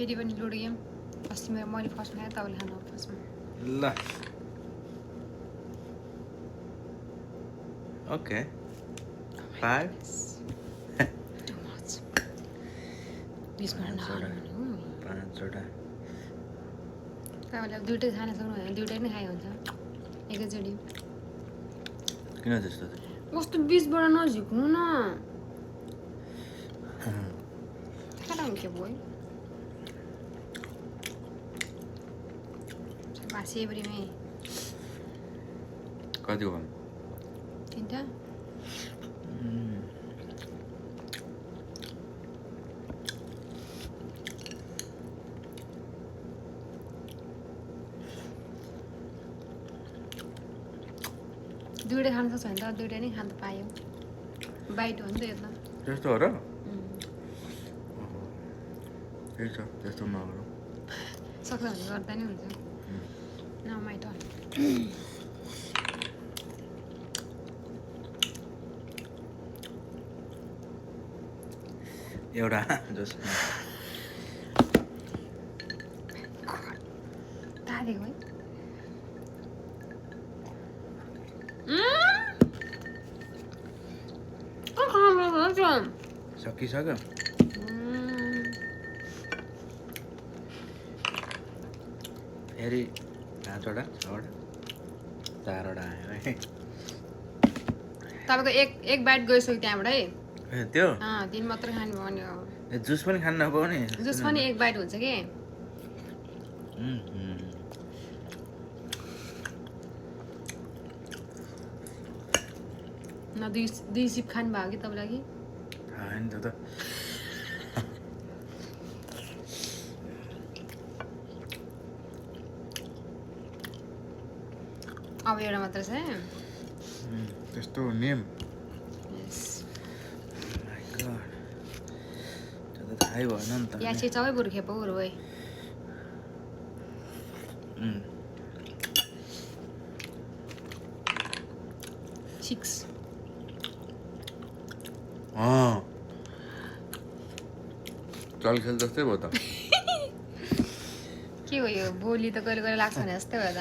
फेरि पनि ludo game अस्ति मैले फर्स्टमा खाएँ तपाईँले खानु फर्स्टमा ल ओके 5 बिचबाट नखानु पाँचवटा तपाईँले अब दुइटै खान सक्नुभयो भने दुइटै नै खाए हुन्छ एकैचोटि किन त्यस्तो कस्तो बिचबाट नझिक्नु न खाँदा हुन्छ भयो सेब्रीमै कतिको भयो तिनवटा दुइटै खान सक्छ भने त दुइटै नै खान त पायो बाइट हो नि त यता त्यस्तो हो र ठिक छ त्यस्तो नगरौँ सक्छ भने गर्दा नै हुन्छ नमाइट एउटा जसमा तारेको है सकिसक्यो फेरि 5वटा 6वटा 4वटा आयो है तपाईँको एक बाइट गइसक्यो त्यहाँबाट है ए त्यो दिन मात्रै खानु भयो भने जुस पनि खानु नपाउने जुस पनि एक बाइट हुन्छ कि न दुई सिप खानु भयो कि तपाईँलाई कि होइन त्यो त अब एउटा मात्र छ त्यस्तो नेम त्यो त थाहै भएन नि त या चाहिँ सबै बरु खेपाउहरू है 6 चल खेल जस्तै भयो त के हो यो बोली त कहिले कहिले लाग्छ भने जस्तै भयो त